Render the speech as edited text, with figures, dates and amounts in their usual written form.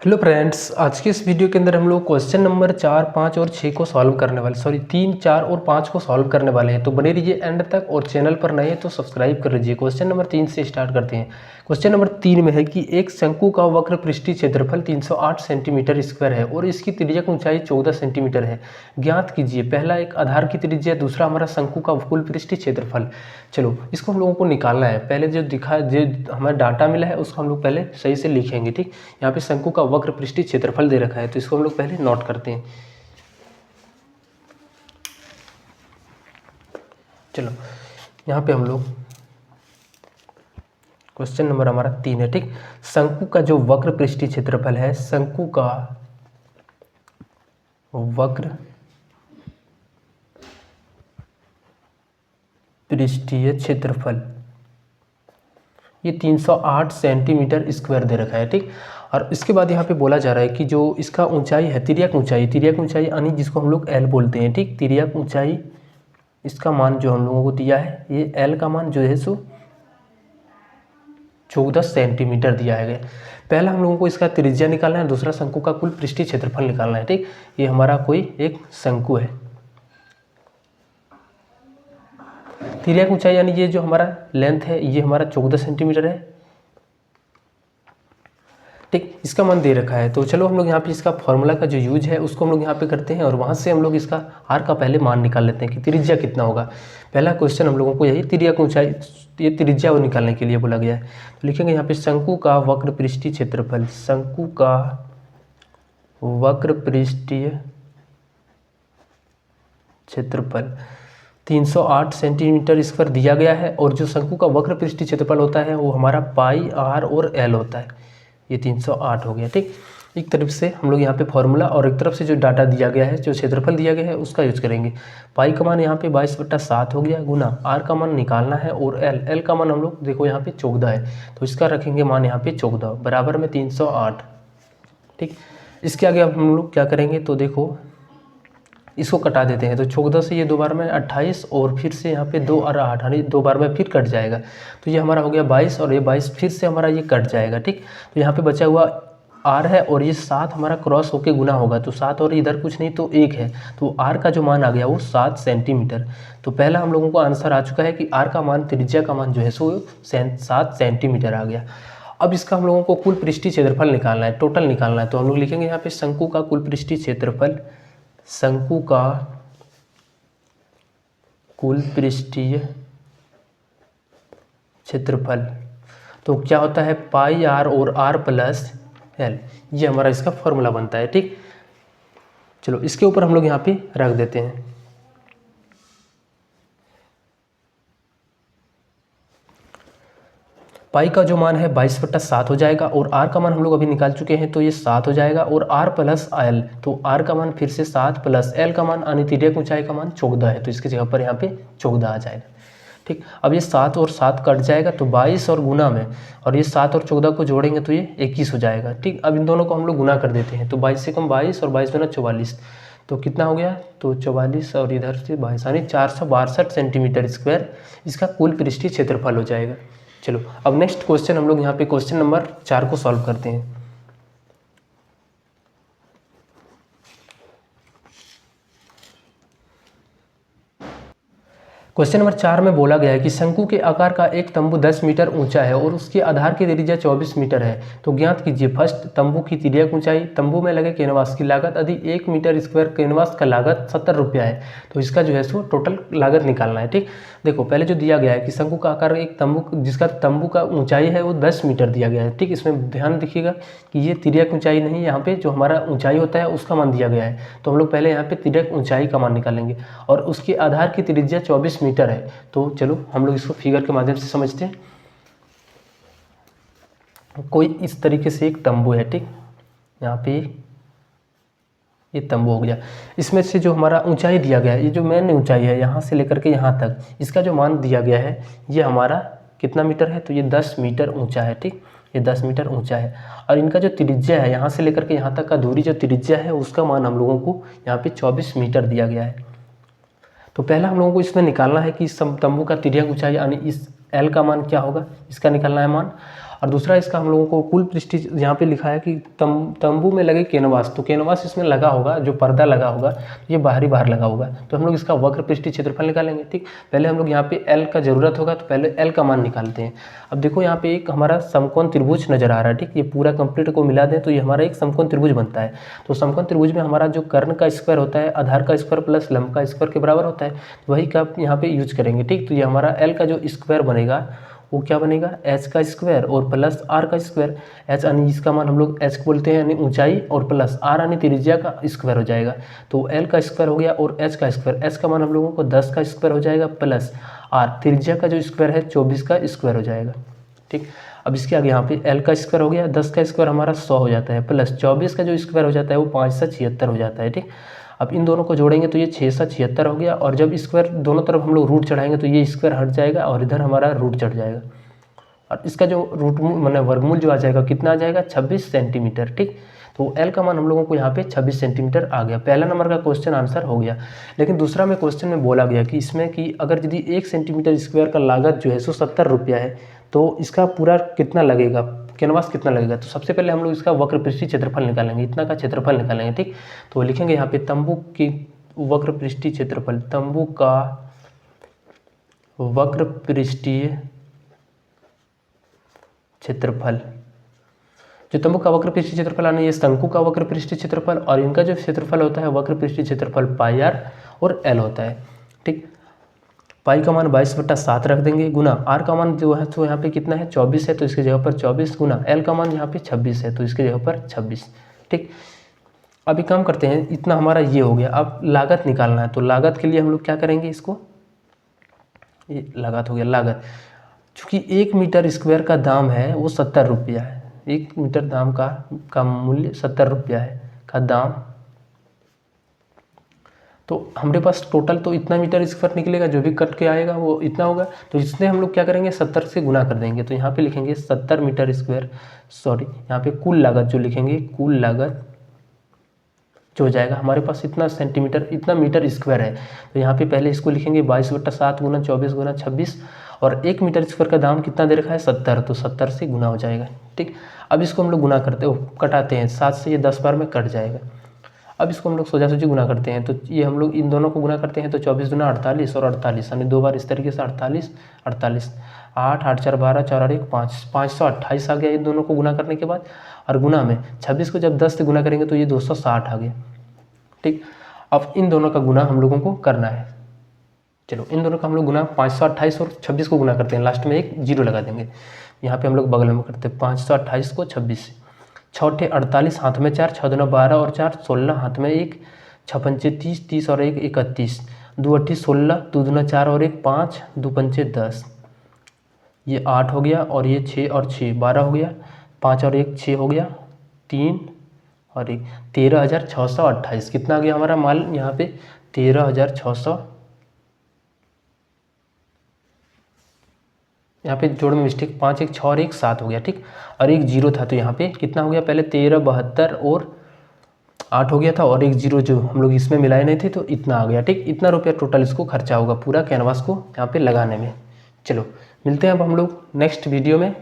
Hello friends, आज के इस वीडियो के अंदर हम लोग क्वेश्चन नंबर 4, 5 और 6 को सॉल्व करने वाले 3, 4 और 5 को सॉल्व करने वाले हैं। तो बने रहिए एंड तक और चैनल पर नए हैं तो सब्सक्राइब कर लीजिए। क्वेश्चन नंबर 3 से स्टार्ट करते हैं। क्वेश्चन नंबर 3 में है कि एक शंकु का वक्र पृष्ठीय क्षेत्रफल 308 सेंटीमीटर स्क्वायर है और इसकी त्रिज्यक ऊंचाई 14 सेंटीमीटर है। ज्ञात कीजिए पहला एक आधार की त्रिज्या, दूसरा हमारा शंकु का कुल पृष्ठीय क्षेत्रफल। चलो इसको हम लोगों को निकालना है। पहले जो हमारा डाटा मिला है उसको हम लोग पहले सही से लिखेंगे। ठीक, यहाँ पे शंकु का वक्र पृष्ठीय क्षेत्रफल दे रखा है तो इसको हम लोग पहले नोट करते हैं। चलो यहाँ पे हम लोग क्वेश्चन नंबर हमारा 3 है। ठीक, शंकु का जो वक्र पृष्ठीय क्षेत्रफल है, शंकु का वक्र पृष्ठीय क्षेत्रफल ये 308 सेंटीमीटर स्क्वायर दे रखा है। ठीक, और इसके बाद यहाँ पे बोला जा रहा है कि जो इसका ऊंचाई है, तिर्यक ऊंचाई यानी जिसको हम लोग एल बोलते हैं। ठीक, तिर्यक ऊंचाई, इसका मान जो हम लोगों को दिया है, ये एल का मान जो है सो 14 सेंटीमीटर दिया है। पहला हम लोगों को इसका त्रिज्या निकालना है, दूसरा शंकु का कुल पृष्ठीय क्षेत्रफल निकालना है। ठीक, ये हमारा कोई एक शंकु है। तिर्यक ऊंचाई यानी ये जो हमारा लेंथ है ये हमारा 14 सेंटीमीटर है। ठीक, इसका मान दे रखा है तो चलो हम लोग यहाँ पे इसका फॉर्मूला का जो यूज है उसको हम लोग यहाँ पे करते हैं और वहाँ से हम लोग इसका आर का पहले मान निकाल लेते हैं कि त्रिज्या कितना होगा। पहला क्वेश्चन हम लोगों को यही तिर्यक ऊंचाई, ये त्रिज्या वो निकालने के लिए बोला गया है। तो लिखेंगे यहाँ पे शंकु का वक्र पृष्ठीय क्षेत्रफल, शंकु का वक्र पृष्ठीय क्षेत्रफल 308 सेंटीमीटर स्क्वायर दिया गया है और जो शंकु का वक्र पृष्ठीय क्षेत्रफल होता है वो हमारा पाई आर और एल होता है। ये 308 हो गया। ठीक, एक तरफ से हम लोग यहाँ पे फॉर्मूला और एक तरफ से जो डाटा दिया गया है, जो क्षेत्रफल दिया गया है उसका यूज करेंगे। पाई का मान यहाँ पे 22/7 हो गया, गुना आर का मान निकालना है और एल का मान हम लोग देखो यहाँ पे 14 है तो इसका रखेंगे मान यहाँ पे 14 बराबर में 308। ठीक, इसके आगे अब हम लोग क्या करेंगे तो देखो इसको कटा देते हैं। तो 14 से ये 2 बार में 28 और फिर से यहाँ पे 2 और 8 यानी 2 बार में फिर कट जाएगा तो ये हमारा हो गया 22 और ये 22 फिर से हमारा ये कट जाएगा। ठीक, तो यहाँ पे बचा हुआ आर है और ये 7 हमारा क्रॉस होके गुना होगा तो 7 और इधर कुछ नहीं तो 1 है तो आर का जो मान आ गया वो 7 सेंटीमीटर। तो पहला हम लोगों को आंसर आ चुका है कि आर का मान, त्रिज्या का मान जो है सो 7 सेंटीमीटर आ गया। अब इसका हम लोगों को कुल पृष्ठीय क्षेत्रफल निकालना है, टोटल निकालना है। तो हम लोग लिखेंगे यहाँ पे शंकु का कुल पृष्ठीय क्षेत्रफल, शंकु का कुल पृष्ठीय क्षेत्रफल तो क्या होता है पाई आर और आर प्लस एल, ये हमारा इसका फॉर्मूला बनता है। ठीक, चलो इसके ऊपर हम लोग यहाँ पे रख देते हैं। पाई का जो मान है 22/7 हो जाएगा और आर का मान हम लोग अभी निकाल चुके हैं तो ये 7 हो जाएगा और आर प्लस एल, तो आर का मान फिर से 7 प्लस एल का मान यानी तिर्यक ऊंचाई का मान 14 है तो इसकी जगह पर यहाँ पे 14 आ जाएगा। ठीक, अब ये 7 और 7 कट जाएगा तो 22 और गुना में, और ये 7 और 14 को जोड़ेंगे तो ये 21 हो जाएगा। ठीक, अब इन दोनों को हम लोग गुना कर देते हैं तो 22 से कम 22 और 22 गुना 44 तो कितना हो गया तो 44 और इधर से 22 यानी 462 सेंटीमीटर स्क्वायर इसका कुल पृष्ठीय क्षेत्रफल हो जाएगा। चलो अब नेक्स्ट क्वेश्चन हम लोग यहाँ पे क्वेश्चन नंबर 4 को सॉल्व करते हैं। क्वेश्चन नंबर 4 में बोला गया है कि शंकु के आकार का एक तंबू 10 मीटर ऊंचा है और उसके आधार की त्रिज्या 24 मीटर है। तो ज्ञात कीजिए फर्स्ट तंबू की तिर्यक ऊंचाई, तंबू में लगे कैनवास की लागत यदि 1 मीटर स्क्वायर कैनवास का लागत 70 रुपया है तो इसका जो है सो टोटल लागत निकालना है। ठीक, देखो पहले जो दिया गया है कि शंकु का आकार एक तंबू, जिसका तंबू का ऊंचाई है वो 10 मीटर दिया गया है। ठीक, इसमें ध्यान रखिएगा कि ये तिर्यक ऊंचाई नहीं, यहाँ पे जो हमारा ऊंचाई होता है उसका मान दिया गया है तो हम लोग पहले यहाँ पे तिर्यक ऊंचाई का मान निकालेंगे और उसके आधार की त्रिज्या 24 मीटर है। तो चलो हम लोग इसको फिगर के माध्यम से समझते हैं। कोई इस तरीके से एक तंबू है। ठीक, यहाँ पे ये तंबू हो गया, इसमें से जो हमारा ऊंचाई दिया गया है, ये जो मेन ऊंचाई है यहाँ से लेकर के यहाँ तक, इसका जो मान दिया गया है ये हमारा कितना मीटर है तो ये 10 मीटर ऊंचा है। ठीक, ये 10 मीटर ऊंचा है और इनका जो त्रिज्या है यहाँ से लेकर के यहाँ तक का दूरी जो त्रिज्या है उसका मान हम लोगों को यहाँ पे 24 मीटर दिया गया है। तो पहला हम लोगों को इसमें निकालना है कि इस तंबू का तिर्यक ऊंचाई यानी इस एल का मान क्या होगा, इसका निकालना है मान। और दूसरा इसका हम लोगों को कुल पृष्ठ यहाँ पे लिखा है कि तंबू में लगे कैनवास, तो कैनवास इसमें लगा होगा, जो पर्दा लगा होगा ये बाहर लगा होगा, तो हम लोग इसका वक्र पृष्ठीय क्षेत्रफल निकालेंगे। ठीक, पहले हम लोग यहाँ पे एल का जरूरत होगा, तो पहले एल का मान निकालते हैं। अब देखो यहाँ पे एक हमारा समकोण त्रिभुज नजर आ रहा है। ठीक, ये पूरा कंप्लीट को मिला दें तो ये हमारा एक समकोण त्रिभुज बनता है। तो समकोण त्रिभुज में हमारा जो कर्ण का स्क्वायर होता है आधार का स्क्वायर प्लस लंब का स्क्वायर के बराबर होता है, तो वही का यहाँ पे यूज करेंगे। ठीक, तो ये हमारा एल का जो स्क्वायर बनेगा वो क्या बनेगा, एच का स्क्वायर और प्लस आर का स्क्वायर। एच यानी इसका मान हम लोग एच बोलते हैं यानी ऊंचाई, और प्लस आर यानी त्रिज्या का स्क्वायर हो जाएगा। तो एल का स्क्वायर हो गया और एच का स्क्वायर, एच का मान हम लोगों को 10 का स्क्वायर हो जाएगा, प्लस आर त्रिज्या का जो स्क्वायर है 24 का स्क्वायर हो जाएगा। ठीक, अब इसके आगे यहाँ पे एल का स्क्वायर हो गया, 10 का स्क्वायर हमारा 100 हो जाता है, प्लस 24 का जो स्क्वायर हो जाता है वो 5 से 76 हो जाता है। ठीक, अब इन दोनों को जोड़ेंगे तो ये 6 से 76 हो गया, और जब स्क्वायर दोनों तरफ हम लोग रूट चढ़ाएंगे तो ये स्क्वायर हट जाएगा और इधर हमारा रूट चढ़ जाएगा, और इसका जो रूट माने वर्गमूल जो आ जाएगा कितना आ जाएगा, 26 सेंटीमीटर। ठीक, तो एल का मान हम लोगों को यहाँ पे 26 सेंटीमीटर आ गया। पहला नंबर का क्वेश्चन आंसर हो गया। लेकिन दूसरा में क्वेश्चन में बोला गया कि इसमें कि अगर यदि 1 सेंटीमीटर स्क्वायर का लागत जो है 170 रुपया है, तो इसका पूरा कितना लगेगा, कैनवास कितना लगेगा। तो सबसे पहले हम लोग इसका वक्र पृष्ठीय क्षेत्रफल निकालेंगे, इतना का क्षेत्रफल निकालेंगे। ठीक, तो लिखेंगे यहाँ पे तंबू की वक्र पृष्ठीय क्षेत्रफल, तंबू का वक्र पृष्ठीय क्षेत्रफल। जो तंबू का वक्र पृष्ठीय क्षेत्रफल यानी ये शंकु का वक्र पृष्ठीय क्षेत्रफल, और इनका जो क्षेत्रफल होता है वक्र पृष्ठीय क्षेत्रफल पाई आर और एल होता है। ठीक, पाई का मान 22/7 रख देंगे, गुना आर का मान जो है तो यहाँ पे कितना है 24 है, तो इसके जगह पर 24, गुना एल का मान यहाँ पे 26 है, तो इसके जगह पर 26। ठीक, अभी काम करते हैं, इतना हमारा ये हो गया। अब लागत निकालना है, तो लागत के लिए हम लोग क्या करेंगे, इसको ये लागत हो गया। लागत चूँकि 1 मीटर स्क्वायर का दाम है वो 70 रुपया है, 1 मीटर दाम का मूल्य 70 रुपया है का दाम, तो हमारे पास टोटल तो इतना मीटर स्क्वायर निकलेगा, जो भी कट के आएगा वो इतना होगा। तो इसलिए हम लोग क्या करेंगे 70 से गुना कर देंगे, तो यहाँ पे लिखेंगे 70 मीटर स्क्वायर, सॉरी यहाँ पे कुल लागत जो लिखेंगे, कुल लागत जो हो जाएगा हमारे पास इतना सेंटीमीटर, इतना मीटर स्क्वायर है, तो यहाँ पे पहले इसको लिखेंगे 22/7 गुना 24 गुना 26, और 1 मीटर स्क्वायर का दाम कितना दे रखा है 70, तो 70 से गुना हो जाएगा। ठीक, अब इसको हम लोग गुना करते हो कटाते हैं, 7 से ये 10 बार में कट जाएगा। अब इसको हम लोग सोजासुजी गुना करते हैं, तो ये हम लोग इन दोनों को गुना करते हैं, तो 24 गुना 48 और 48 यानी 2 बार इस तरीके से 48 48, 8 8 4 12 4 और 1 5, 528 आ गया इन दोनों को गुना करने के बाद। और गुना में 26 को जब 10 से गुना करेंगे तो ये 260 आ गया। ठीक, अब इन दोनों का गुना हम लोगों को करना है। चलो इन दोनों का हम लोग गुना 528 और 26 को गुना करते हैं, लास्ट में एक 0 लगा देंगे। यहाँ पे हम लोग बगल में करते हैं 528 को 26 से, 6 × 48 हाथ में 4, 6 दूना 12 और 4 16 हाथ में 1, 6 पंचे 30, 30 और 1 31, 2 8 16, 2 दूना 4 और 1 5, 2 पंचे 10, ये 8 हो गया, और ये 6 और 6 12 हो गया, 5 और 1 6 हो गया, 3 और 1 13,628। कितना आ गया हमारा माल यहाँ पे 13,600, यहाँ पे जोड़ में मिस्टेक 5 1 6 और 1 7 हो गया। ठीक, और एक 0 था, तो यहाँ पे कितना हो गया, पहले 13 72 और 8 हो गया था, और एक 0 जो हम लोग इसमें मिलाए नहीं थे, तो इतना आ गया। ठीक, इतना रुपया टोटल इसको खर्चा होगा पूरा कैनवास को यहाँ पे लगाने में। चलो मिलते हैं अब हम लोग नेक्स्ट वीडियो में।